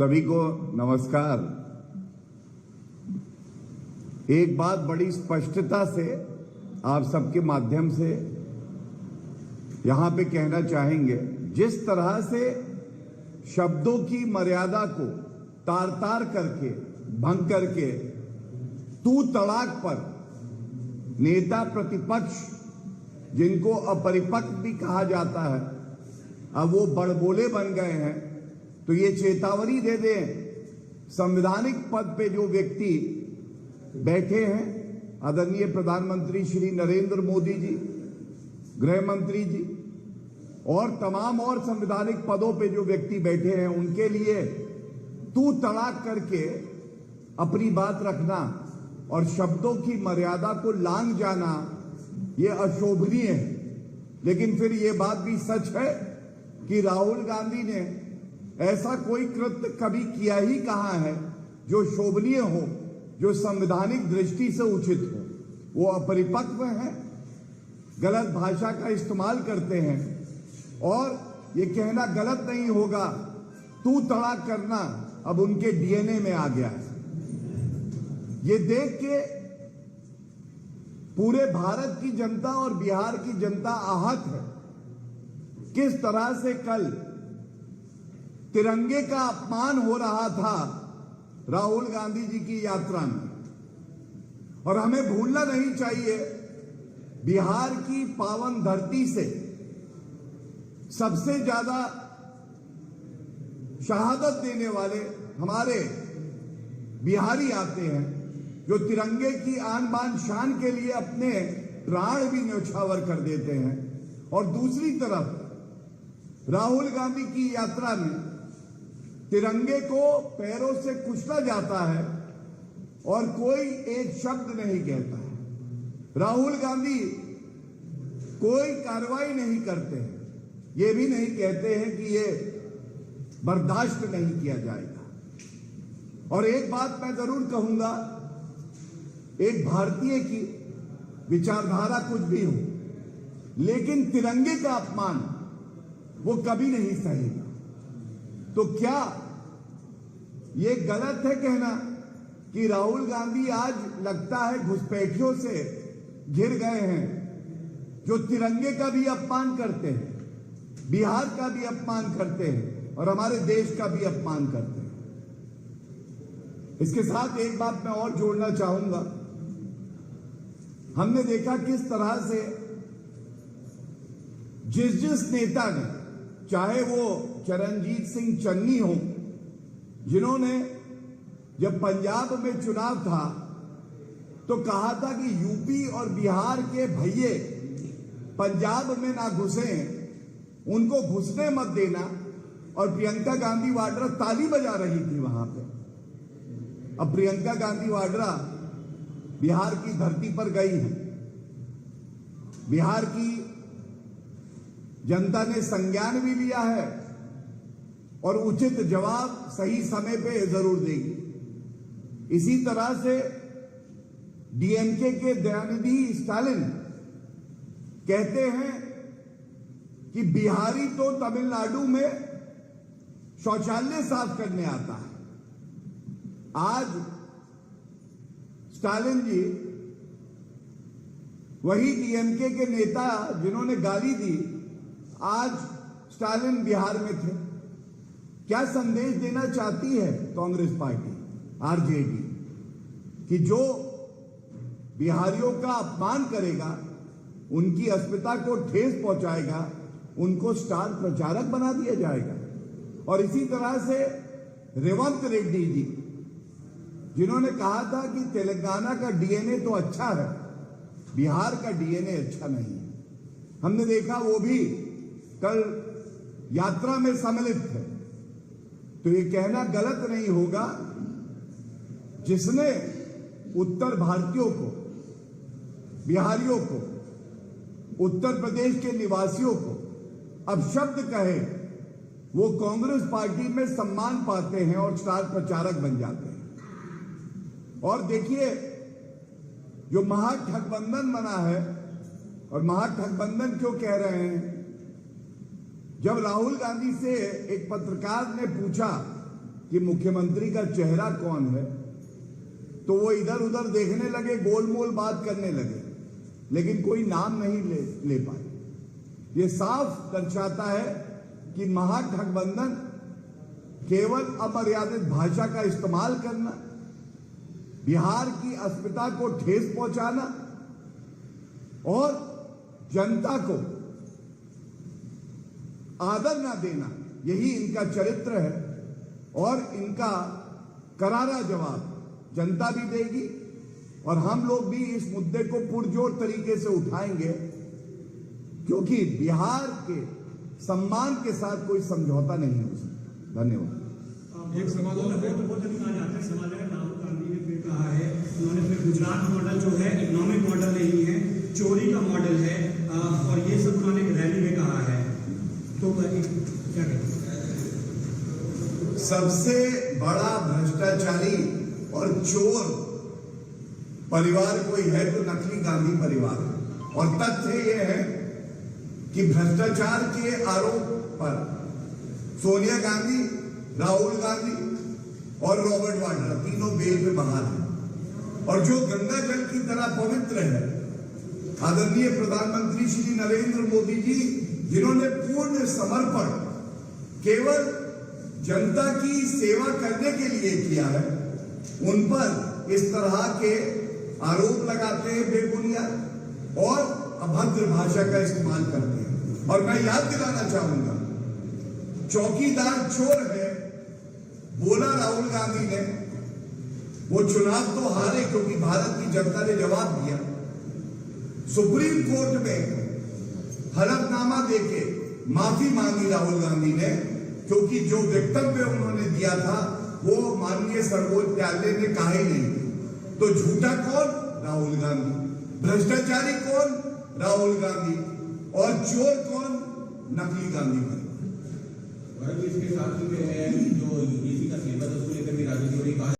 सभी को नमस्कार। एक बात बड़ी स्पष्टता से आप सबके माध्यम से यहां पे कहना चाहेंगे, जिस तरह से शब्दों की मर्यादा को तार तार करके भंग करके तू तड़ाक पर नेता प्रतिपक्ष जिनको अपरिपक्व भी कहा जाता है, अब वो बड़बोले बन गए हैं, तो ये चेतावनी दे दें संवैधानिक पद पे जो व्यक्ति बैठे हैं, आदरणीय प्रधानमंत्री श्री नरेंद्र मोदी जी, गृह मंत्री जी और तमाम और संवैधानिक पदों पे जो व्यक्ति बैठे हैं, उनके लिए तू तड़ाक करके अपनी बात रखना और शब्दों की मर्यादा को लांघ जाना, ये अशोभनीय है। लेकिन फिर ये बात भी सच है कि राहुल गांधी ने ऐसा कोई कृत्य कभी किया ही कहाँ है जो शोभनीय हो, जो संवैधानिक दृष्टि से उचित हो। वो अपरिपक्व हैं, गलत भाषा का इस्तेमाल करते हैं और ये कहना गलत नहीं होगा, तू तड़ाक करना अब उनके डीएनए में आ गया है। ये देख के पूरे भारत की जनता और बिहार की जनता आहत है। किस तरह से कल तिरंगे का अपमान हो रहा था राहुल गांधी जी की यात्रा में, और हमें भूलना नहीं चाहिए बिहार की पावन धरती से सबसे ज्यादा शहादत देने वाले हमारे बिहारी आते हैं, जो तिरंगे की आन बान शान के लिए अपने प्राण भी न्यौछावर कर देते हैं। और दूसरी तरफ राहुल गांधी की यात्रा में तिरंगे को पैरों से कुचला जाता है और कोई एक शब्द नहीं कहता है। राहुल गांधी कोई कार्रवाई नहीं करते हैं, ये भी नहीं कहते हैं कि ये बर्दाश्त नहीं किया जाएगा। और एक बात मैं जरूर कहूंगा, एक भारतीय की विचारधारा कुछ भी हो, लेकिन तिरंगे का अपमान वो कभी नहीं सहेगा। तो क्या ये गलत है कहना कि राहुल गांधी आज लगता है घुसपैठियों से घिर गए हैं, जो तिरंगे का भी अपमान करते हैं, बिहार का भी अपमान करते हैं और हमारे देश का भी अपमान करते हैं। इसके साथ एक बात मैं और जोड़ना चाहूंगा, हमने देखा किस तरह से जिस नेता ने, चाहे वो चरणजीत सिंह चन्नी हो, जिन्होंने जब पंजाब में चुनाव था तो कहा था कि यूपी और बिहार के भैये पंजाब में ना घुसे, उनको घुसने मत देना, और प्रियंका गांधी वाड्रा ताली बजा रही थी वहां पे। अब प्रियंका गांधी वाड्रा बिहार की धरती पर गई है, बिहार की जनता ने संज्ञान भी लिया है और उचित जवाब सही समय पे जरूर देगी। इसी तरह से डीएमके के दयानिधि स्टालिन कहते हैं कि बिहारी तो तमिलनाडु में शौचालय साफ करने आता है। आज स्टालिन जी, वही डीएमके के नेता जिन्होंने गाली दी, आज स्टालिन बिहार में थे। क्या संदेश देना चाहती है कांग्रेस पार्टी, आरजेडी, कि जो बिहारियों का अपमान करेगा, उनकी अस्मिता को ठेस पहुंचाएगा, उनको स्टार प्रचारक बना दिया जाएगा। और इसी तरह से रेवंत रेड्डी जी, जिन्होंने कहा था कि तेलंगाना का डीएनए तो अच्छा है, बिहार का डीएनए अच्छा नहीं है, हमने देखा वो भी कल यात्रा में सम्मिलित थे। तो ये कहना गलत नहीं होगा, जिसने उत्तर भारतीयों को, बिहारियों को, उत्तर प्रदेश के निवासियों को अपशब्द कहे, वो कांग्रेस पार्टी में सम्मान पाते हैं और स्टार प्रचारक बन जाते हैं। और देखिए, जो महागठबंधन बना है, और महागठबंधन क्यों कह रहे हैं, जब राहुल गांधी से एक पत्रकार ने पूछा कि मुख्यमंत्री का चेहरा कौन है, तो वो इधर उधर देखने लगे, गोलमोल बात करने लगे, लेकिन कोई नाम नहीं ले पाए। ये साफ दर्शाता है कि महागठबंधन केवल अमर्यादित भाषा का इस्तेमाल करना, बिहार की अस्मिता को ठेस पहुंचाना और जनता को आदर ना देना, यही इनका चरित्र है। और इनका करारा जवाब जनता भी देगी और हम लोग भी इस मुद्दे को पुरजोर तरीके से उठाएंगे, क्योंकि बिहार के सम्मान के साथ कोई समझौता नहीं हो सकता। धन्यवाद। एक सवाल राहुल गांधी ने फिर कहा है, उन्होंने फिर गुजरात मॉडल जो है इकोनॉमिक मॉडल नहीं है, चोरी का मॉडल है, और ये सब उन्होंने एक रैली में कहा है। तो क्या कहते हैं? सबसे बड़ा भ्रष्टाचारी और चोर परिवार कोई है तो नकली गांधी परिवार है। और तथ्य यह है कि भ्रष्टाचार के आरोप पर सोनिया गांधी, राहुल गांधी और रॉबर्ट वाड्रा तीनों बेल पे बाहर हैं। और जो गंगा जल की तरह पवित्र है, आदरणीय प्रधानमंत्री श्री नरेंद्र मोदी जी, जिन्होंने पूर्ण समर्पण केवल जनता की सेवा करने के लिए किया है, उन पर इस तरह के आरोप लगाते हैं बेबुनियाद और अभद्र भाषा का इस्तेमाल करते हैं। और मैं याद दिलाना चाहूंगा, चौकीदार चोर है बोला राहुल गांधी ने। वो चुनाव तो हारे क्योंकि भारत की जनता ने जवाब दिया। सुप्रीम कोर्ट में हलफनामा देके माफी मांगी राहुल गांधी ने, क्योंकि जो वक्तव्य उन्होंने दिया था वो माननीय सर्वोच्च न्यायालय ने कहा ही नहीं। तो झूठा कौन? राहुल गांधी। भ्रष्टाचारी कौन? राहुल गांधी। और चोर कौन? नकली गांधी भाई। इसके साथ में है जो यूजीसी का सिलेबस उसको लेकर भी राजनीति हो रही।